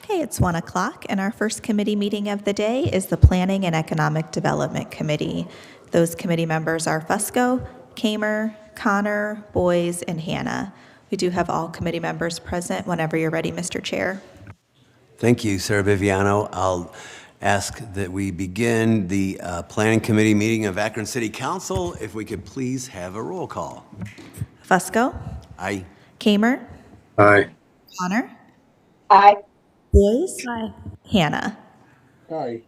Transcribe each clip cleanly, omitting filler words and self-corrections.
Okay, it's 1 o'clock, and our first committee meeting of the day is the Planning and Economic Development Committee. Those committee members are Fusco, Kamer, Connor, Boyes, and Hannah. We do have all committee members present whenever you're ready, Mr. Chair. Thank you, Sarah Viviano. I'll ask that we begin the Planning Committee meeting of Akron City Council. If we could please have a roll call. Fusco? Aye. Kamer? Aye. Connor? Aye. Boyes? Aye. Hannah? Aye.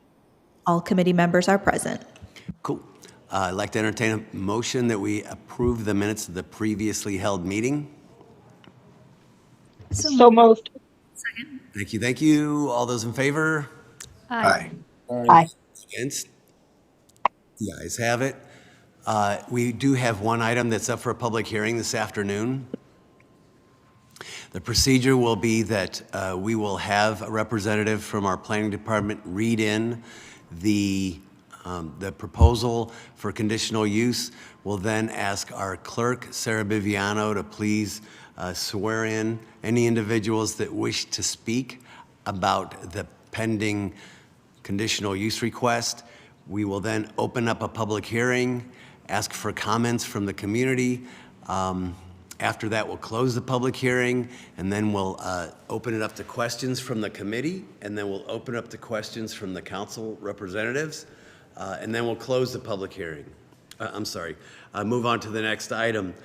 All committee members are present. Cool. I'd like to entertain a motion that we approve the minutes of the previously held meeting. So moved. Thank you, thank you. All those in favor? Aye. Aye. Against? The ayes have it. We do have one item that's up for a public hearing this afternoon. The procedure will be that we will have a representative from our planning department read in the proposal for conditional use. We'll then ask our clerk, Sarah Biviano, to please swear in any individuals that wish to speak about the pending conditional use request. We will then open up a public hearing, ask for comments from the community. After that, we'll close the public hearing, and then we'll open it up to questions from the committee, and then we'll open up to questions from the council representatives, and then we'll close the public hearing. Move on to the next item.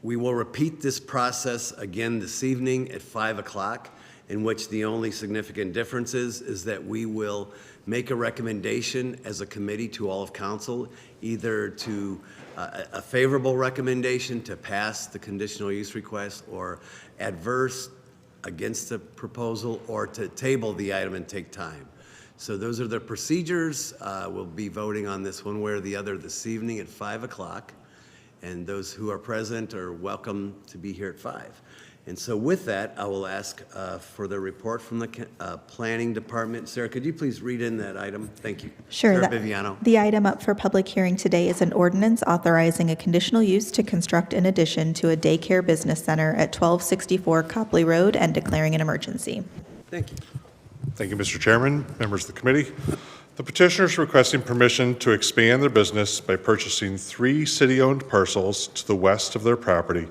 We will repeat this process again this evening at 5 o'clock, in which the only significant difference is that we will make a recommendation as a committee to all of council, either to a favorable recommendation to pass the conditional use request, or adverse against the proposal, or to table the item and take time. So those are the procedures. We'll be voting on this one way or the other this evening at 5 o'clock. And those who are present are welcome to be here at 5. And so with that, I will ask for the report from the planning department. Sarah, could you please read in that item? Thank you. Sure. Sarah Biviano. The item up for public hearing today is an ordinance authorizing a conditional use to construct an addition to a daycare business center at 1264 Copley Road and declaring an emergency. Thank you. Thank you, Mr. Chairman, members of the committee. The petitioner is requesting permission to expand their business by purchasing 3 city-owned parcels to the west of their property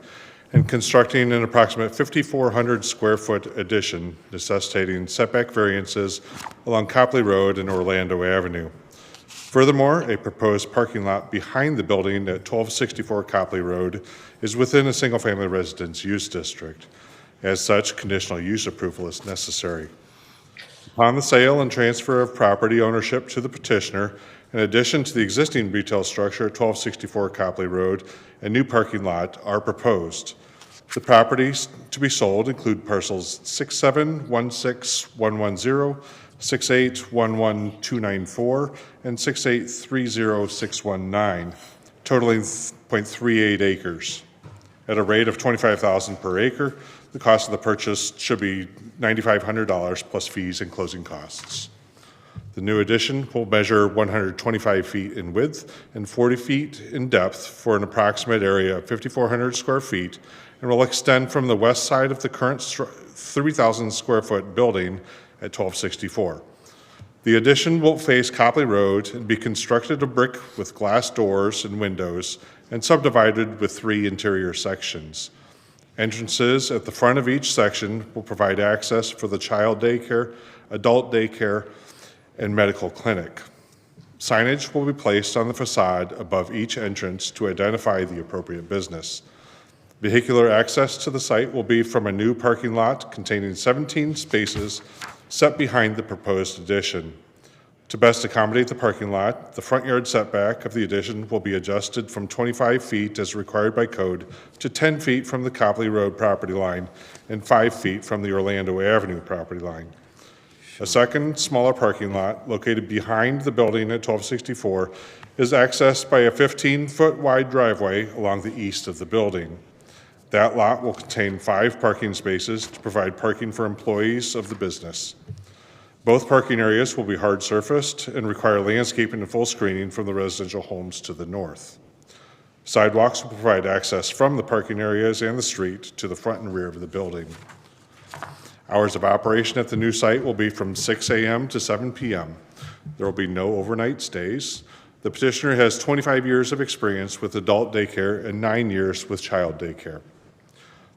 and constructing an approximate 5,400 square foot addition necessitating setback variances along Copley Road and Orlando Avenue. Furthermore, a proposed parking lot behind the building at 1264 Copley Road is within a single-family residence use district. As such, conditional use approval is necessary. Upon the sale and transfer of property ownership to the petitioner, in addition to the existing retail structure at 1264 Copley Road, a new parking lot are proposed. The properties to be sold include parcels 6716110, 6811294, and 6830619, totaling 0.38 acres. At a rate of $25,000 per acre, the cost of the purchase should be $9,500 plus fees and closing costs. The new addition will measure 125 feet in width and 40 feet in depth for an approximate area of 5,400 square feet, and will extend from the west side of the current 3,000 square foot building at 1264. The addition will face Copley Road and be constructed of brick with glass doors and windows and subdivided with 3 interior sections. Entrances at the front of each section will provide access for the child daycare, adult daycare, and medical clinic. Signage will be placed on the facade above each entrance to identify the appropriate business. Vehicular access to the site will be from a new parking lot containing 17 spaces set behind the proposed addition. To best accommodate the parking lot, the front yard setback of the addition will be adjusted from 25 feet as required by code to 10 feet from the Copley Road property line and 5 feet from the Orlando Avenue property line. A second, smaller parking lot located behind the building at 1264 is accessed by a 15-foot wide driveway along the east of the building. That lot will contain 5 parking spaces to provide parking for employees of the business. Both parking areas will be hard surfaced and require landscaping and full screening from the residential homes to the north. Sidewalks will provide access from the parking areas and the street to the front and rear of the building. Hours of operation at the new site will be from 6 a.m. to 7 p.m. There will be no overnight stays. The petitioner has 25 years of experience with adult daycare and 9 years with child daycare.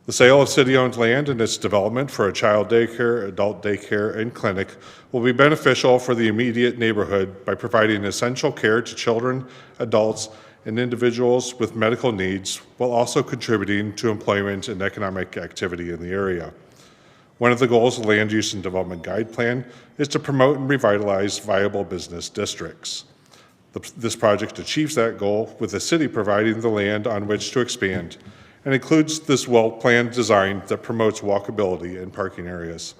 The sale of city-owned land and its development for a child daycare, adult daycare, and clinic will be beneficial for the immediate neighborhood by providing essential care to children, adults, and individuals with medical needs, while also contributing to employment and economic activity in the area. One of the goals of the Land Use and Development Guide Plan is to promote and revitalize viable business districts. This project achieves that goal with the city providing the land on which to expand, and includes this well-planned design that promotes walkability in parking areas.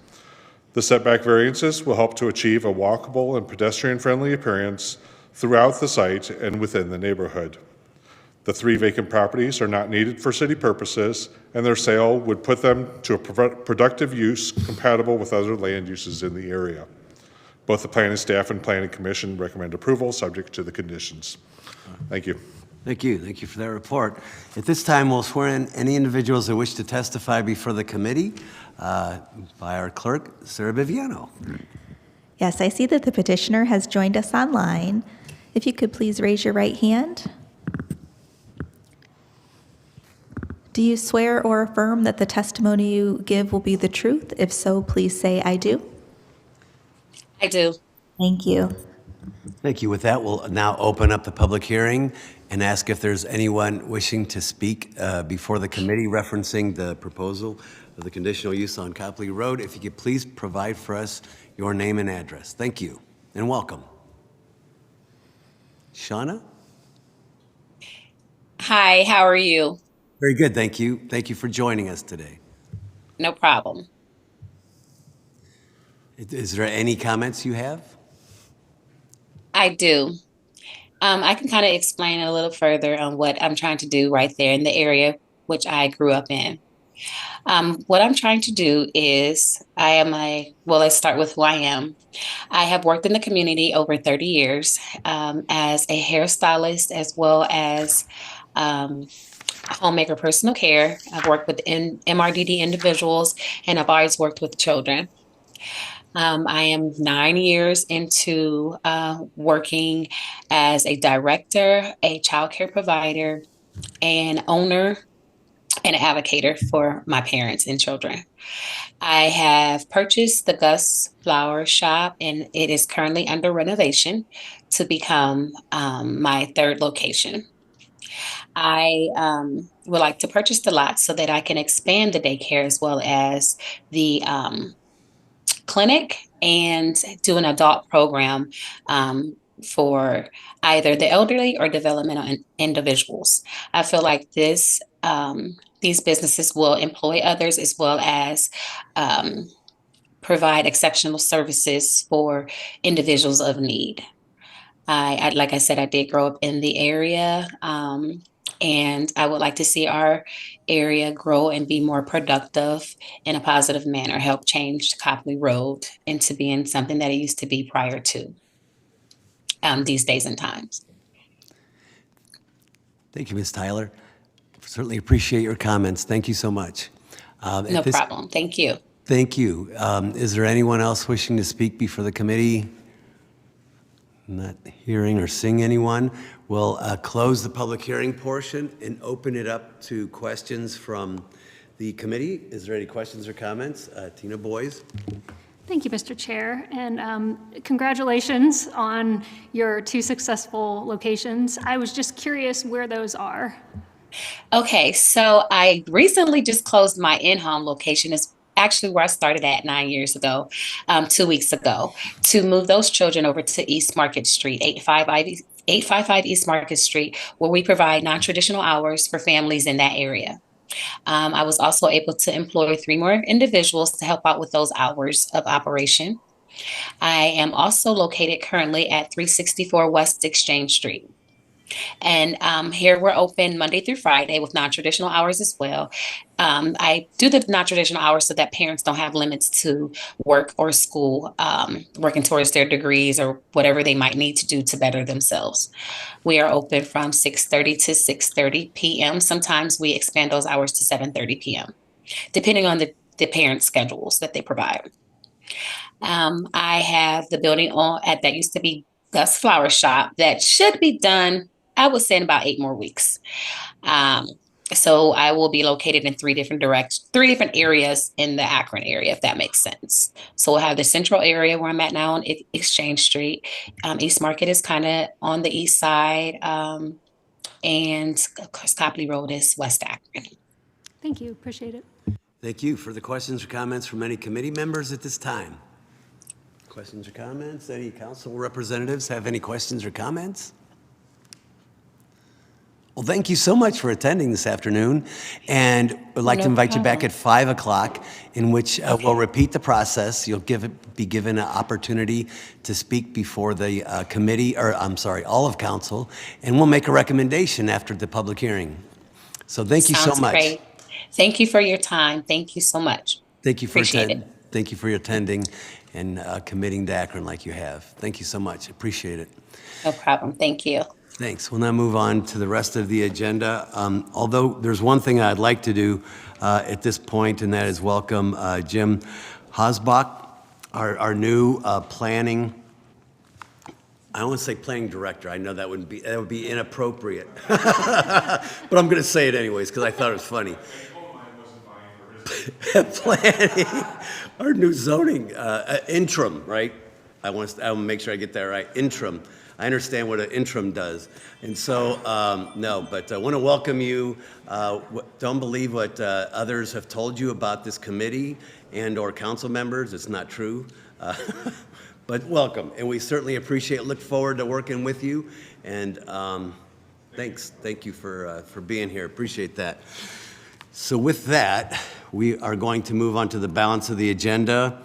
The setback variances will help to achieve a walkable and pedestrian-friendly appearance throughout the site and within the neighborhood. The 3 vacant properties are not needed for city purposes, and their sale would put them to a productive use compatible with other land uses in the area. Both the planning staff and planning commission recommend approval, subject to the conditions. Thank you. Thank you. Thank you for that report. At this time, we'll swear in any individuals that wish to testify before the committee by our clerk, Sarah Biviano. Yes, I see that the petitioner has joined us online. If you could please raise your right hand. Do you swear or affirm that the testimony you give will be the truth? If so, please say, "I do." I do. Thank you. Thank you. With that, we'll now open up the public hearing and ask if there's anyone wishing to speak before the committee referencing the proposal of the conditional use on Copley Road. If you could please provide for us your name and address. Thank you and welcome. Shauna? Hi, how are you? Very good, thank you. Thank you for joining us today. No problem. Is there any comments you have? I do. I can kind of explain a little further on what I'm trying to do right there in the area which I grew up in. What I'm trying to do is let's start with who I am. I have worked in the community over 30 years as a hairstylist as well as homemaker personal care. I've worked with MRDD individuals and I've always worked with children. I am 9 years into working as a director, a child care provider, an owner, and an advocate for my parents and children. I have purchased the Gus Flower Shop, and it is currently under renovation to become my 3rd location. I would like to purchase the lot so that I can expand the daycare as well as the clinic and do an adult program for either the elderly or developmental individuals. I feel like these businesses will employ others as well as provide exceptional services for individuals of need. Like I said, I did grow up in the area, and I would like to see our area grow and be more productive in a positive manner, help change Copley Road into being something that it used to be prior to these days and times. Thank you, Ms. Tyler. Certainly appreciate your comments. Thank you so much. No problem. Thank you. Thank you. Is there anyone else wishing to speak before the committee? Not hearing or seeing anyone. We'll close the public hearing portion and open it up to questions from the committee. Is there any questions or comments? Tina Boyes. Thank you, Mr. Chair, and congratulations on your 2 successful locations. I was just curious where those are. Okay, so I recently just closed my in-home location. Is actually where I started at 9 years ago, 2 weeks ago, to move those children over to East Market Street, 855 East Market Street, where we provide non-traditional hours for families in that area. I was also able to employ 3 more individuals to help out with those hours of operation. I am also located currently at 364 West Exchange Street. And here we're open Monday through Friday with non-traditional hours as well. I do the non-traditional hours so that parents don't have limits to work or school, working towards their degrees or whatever they might need to do to better themselves. We are open from 6:30 to 6:30 p.m. Sometimes we expand those hours to 7:30 p.m. Depending on the the parent schedules that they provide. I have the building on at that used to be Gus Flower Shop that should be done, I would say, in about 8 more weeks. So I will be located in three different areas in the Akron area, if that makes sense. So we'll have the central area where I'm at now on Exchange Street. East Market is kind of on the east side. And of course, Copley Road is West Akron. Thank you, appreciate it. Thank you. Further questions or comments from any committee members at this time? Questions or comments? Any council representatives have any questions or comments? Well, thank you so much for attending this afternoon, and I'd like to invite you back at 5 o'clock, in which we'll repeat the process. You'll be given an opportunity to speak before the committee, or I'm sorry, all of council, and we'll make a recommendation after the public hearing. So thank you so Sounds much. great. Thank you for your time. Thank you so much. Thank you for Appreciate it. Thank you for your attending and committing to Akron like you have. Thank you so much. Appreciate it. No problem. Thank you. Thanks. We'll now move on to the rest of the agenda. Although there's one thing I'd like to do at this point, and that is welcome Jim Hosbach, our new planning. I don't want to say planning director. I know that would be inappropriate, but I'm going to say it anyways because I thought it was funny. Planning, our new zoning interim, right? I want to make sure I get that right. Interim. I understand what an interim does. And so, no, but I want to welcome you. Don't believe what others have told you about this committee and or council members. It's not true. But welcome. And we certainly look forward to working with you. And thanks. Thank you for being here. Appreciate that. So with that, we are going to move on to the balance of the agenda,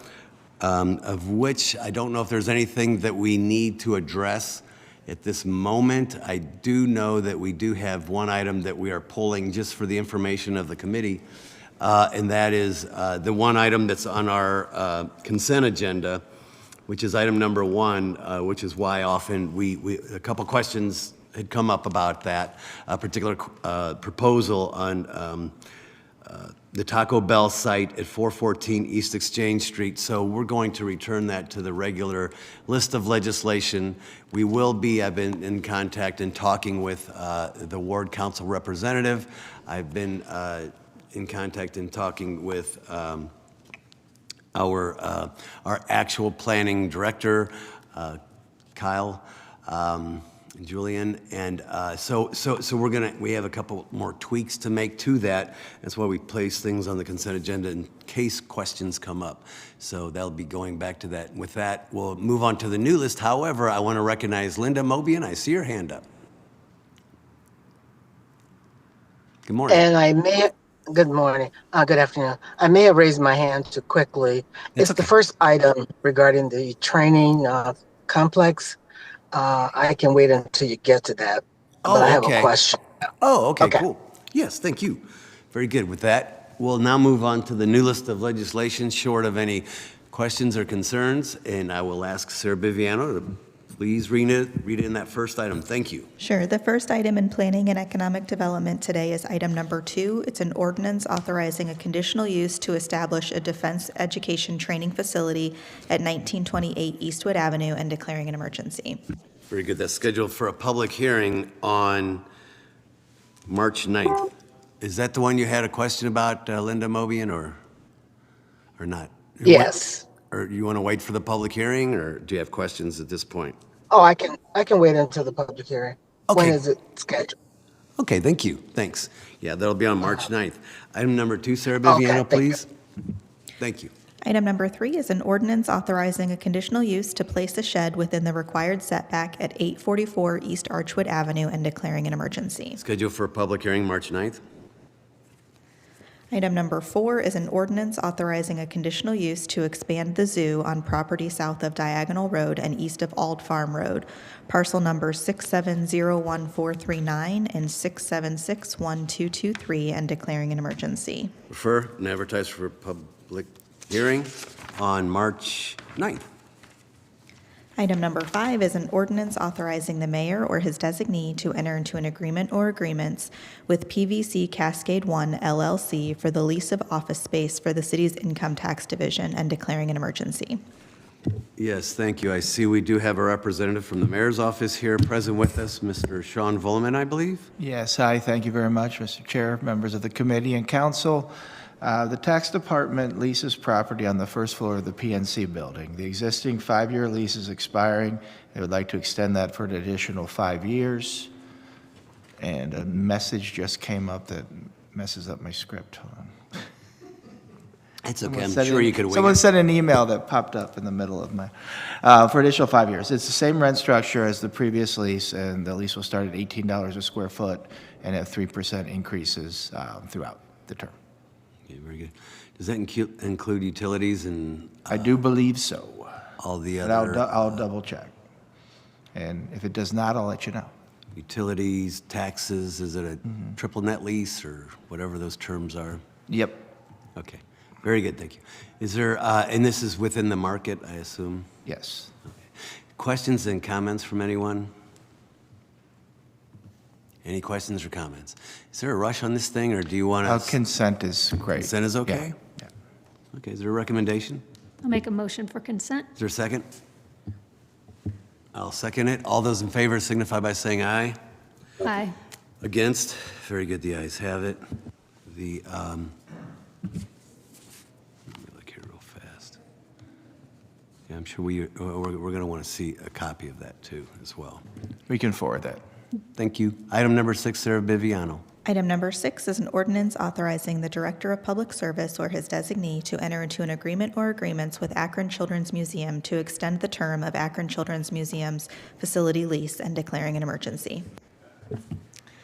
of which I don't know if there's anything that we need to address at this moment. I do know that we do have one item that we are pulling just for the information of the committee, and that is the one item that's on our consent agenda, which is item number 1, which is why often a couple questions had come up about that particular proposal on the Taco Bell site at 414 East Exchange Street. So we're going to return that to the regular list of legislation. We will be, I've been in contact and talking with the ward council representative. I've been in contact and talking with our actual planning director, Kyle, Julian, and so we have a couple more tweaks to make to that. That's why we place things on the consent agenda in case questions come up. So that'll be going back to that. With that, we'll move on to the new list. However, I want to recognize Linda Mobian. I see your hand up. Good morning. And good morning, good afternoon. I may have raised my hand too quickly. It's okay. The first item regarding the training complex. I can wait until you get to that, but I have a question. Oh, okay, cool. Yes, thank you. Very good. With that, we'll now move on to the new list of legislation, short of any questions or concerns, and I will ask Sarah Biviano to please read it in that first item. Thank you. Sure. The first item in Planning and Economic Development today is item number 2. It's an ordinance authorizing a conditional use to establish a defense education training facility at 1928 Eastwood Avenue and declaring an emergency. Very good. That's scheduled for a public hearing on March 9th. Is that the one you had a question about, Linda Mobian, or not? Yes. Or you want to wait for the public hearing, or do you have questions at this point? Oh, I can wait until the public hearing. Okay. When is it scheduled? Okay, thank you. Thanks. Yeah, that'll be on March 9th. Item number 2, Sarah Biviano, please. Thank you. Item number 3 is an ordinance authorizing a conditional use to place a shed within the required setback at 844 East Archwood Avenue and declaring an emergency. Scheduled for a public hearing March 9th. Item number 4 is an ordinance authorizing a conditional use to expand the zoo on property south of Diagonal Road and east of Ald Farm Road, parcel numbers 6701439 and 6761223, and declaring an emergency. Refer and advertise for public hearing on March 9th. Item number 5 is an ordinance authorizing the mayor or his designee to enter into an agreement or agreements with PVC Cascade One LLC for the lease of office space for the city's income tax division and declaring an emergency. Yes, thank you. I see we do have a representative from the mayor's office here present with us, Mr. Sean Volleman, I believe. Yes, hi, thank you very much, Mr. Chair, members of the committee and council. The tax department leases property on the first floor of the PNC building. The existing 5-year lease is expiring. They would like to extend that for an additional 5 years. And a message just came up that messes up my script. Hold on. It's okay, I'm sure you could wing Someone it. sent an email that popped up in the middle of my, for additional 5 years. It's the same rent structure as the previous lease, and the lease will start at $18 a square foot and have 3% increases throughout the term. Okay, very good. Does that include utilities and I do believe so, all the but other I'll double check. And if it does not, I'll let you know. utilities, taxes? Is it a triple net lease or whatever those terms are? Yep. Okay, very good, thank you. Is there, and this is within the market, I assume? Yes. Questions and comments from anyone? Any questions or comments? Is there a rush on this thing, or do you want to? Consent is great. Consent is okay? Yeah. Okay, is there a recommendation? I'll make a motion for consent. Is there a second? I'll second it. All those in favor signify by saying aye. Aye. Against? Very good, the ayes have it. The, let me look here real fast. Yeah, I'm sure we're going to want to see a copy of that too, as well. We can forward that. Thank you. Item number 6, Sarah Biviano. Item number 6 is an ordinance authorizing the Director of Public Service or his designee to enter into an agreement or agreements with Akron Children's Museum to extend the term of Akron Children's Museum's facility lease and declaring an emergency.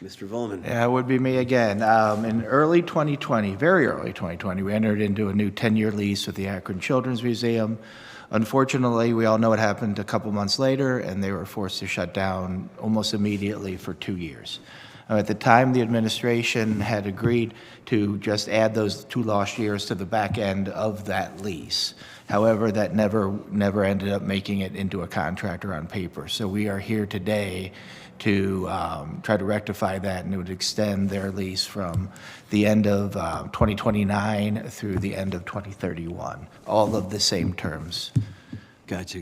Mr. Volleman. Yeah, it would be me again. In early 2020, very early 2020, we entered into a new 10-year lease with the Akron Children's Museum. Unfortunately, we all know what happened a couple months later, and they were forced to shut down almost immediately for 2 years. At the time, the administration had agreed to just add those 2 lost years to the back end of that lease. However, that never ended up making it into a contract or on paper. So we are here today to try to rectify that, and it would extend their lease from the end of 2029 through the end of 2031, all of the same terms. Gotcha.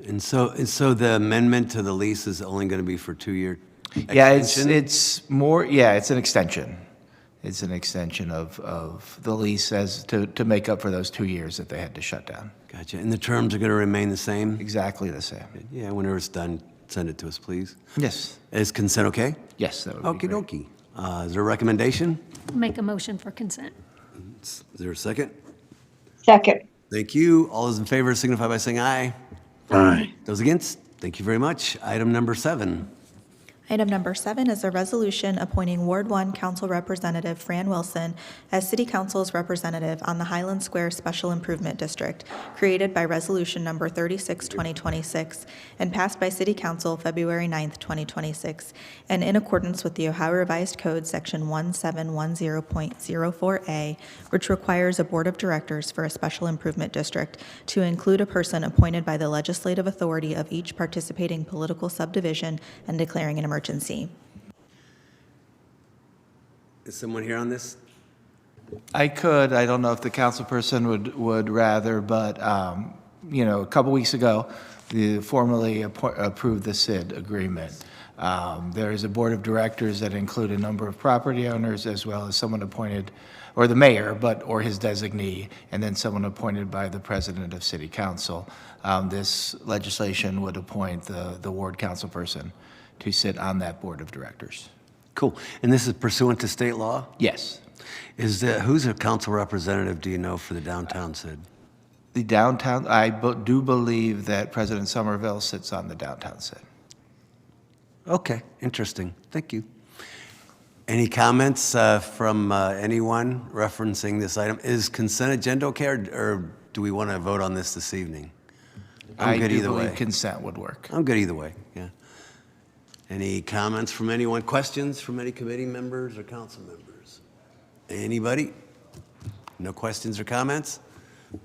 And so the amendment to the lease is only going to be for 2-year Yeah, extension? it's more, yeah, it's an extension. It's an extension of the lease as to make up for those 2 years that they had to shut down. Gotcha. And the terms are going to remain the same? Exactly the same. Yeah, whenever it's done, send it to us, please. Yes, Is consent okay? yes, that would be Okie great. dokie. Is there a recommendation? I'll make a motion for consent. Is there a second? Second. Thank you. All those in favor signify by saying aye. Aye. Those against? Thank you very much. Item number 7. Item number 7 is a resolution appointing Ward 1 Council Representative Fran Wilson as City Council's representative on the Highland Square Special Improvement District, created by Resolution Number 36, 2026, and passed by City Council February 9, 2026, and in accordance with the Ohio Revised Code, Section 1710.04A, which requires a Board of Directors for a Special Improvement District to include a person appointed by the legislative authority of each participating political subdivision and declaring an emergency. Is someone here on this? I could, I don't know if the council person would rather, but, a couple weeks ago, they formally approved the SID agreement. There is a board of directors that include a number of property owners as well as someone appointed, or the mayor, or his designee, and then someone appointed by the president of city council. This legislation would appoint the ward council person to sit on that board of directors. Cool. And this is pursuant to state law? Yes. Who's a council representative, do you know, for the downtown SID? The downtown, I do believe that President Somerville sits on the downtown SID. Okay, interesting. Thank you. Any comments from anyone referencing this item? Is consent agenda okay, or do we want to vote on this evening? I'm good either way. I do believe consent would work. I'm good either way, yeah. Any comments from anyone? Questions from any committee members or council members? Anybody? No questions or comments?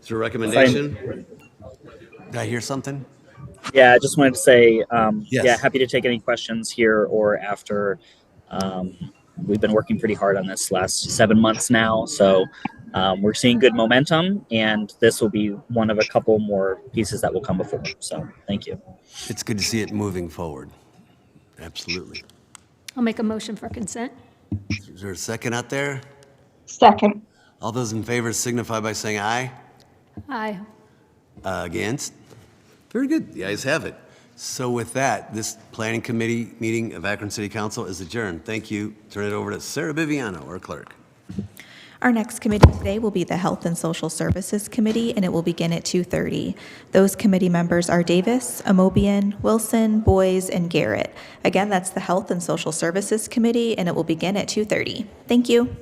Is there a recommendation? Did I hear something? Yeah, I just wanted to say, Yes. yeah, happy to take any questions here or after. Um, we've been working pretty hard on this last 7 months now, so we're seeing good momentum, and this will be one of a couple more pieces that will come before. So, thank you. It's good to see it moving forward. Absolutely. I'll make a motion for consent. Is there a second out there? Second. All those in favor signify by saying aye. Aye. Against? Very good. The ayes have it. So with that, this planning committee meeting of Akron City Council is adjourned. Thank you. Turn it over to Sarah Biviano, our clerk. Our next committee today will be the Health and Social Services Committee, and it will begin at 2:30. Those committee members are Davis, Amobian, Wilson, Boys, and Garrett. Again, that's the Health and Social Services Committee, and it will begin at 2:30. Thank you.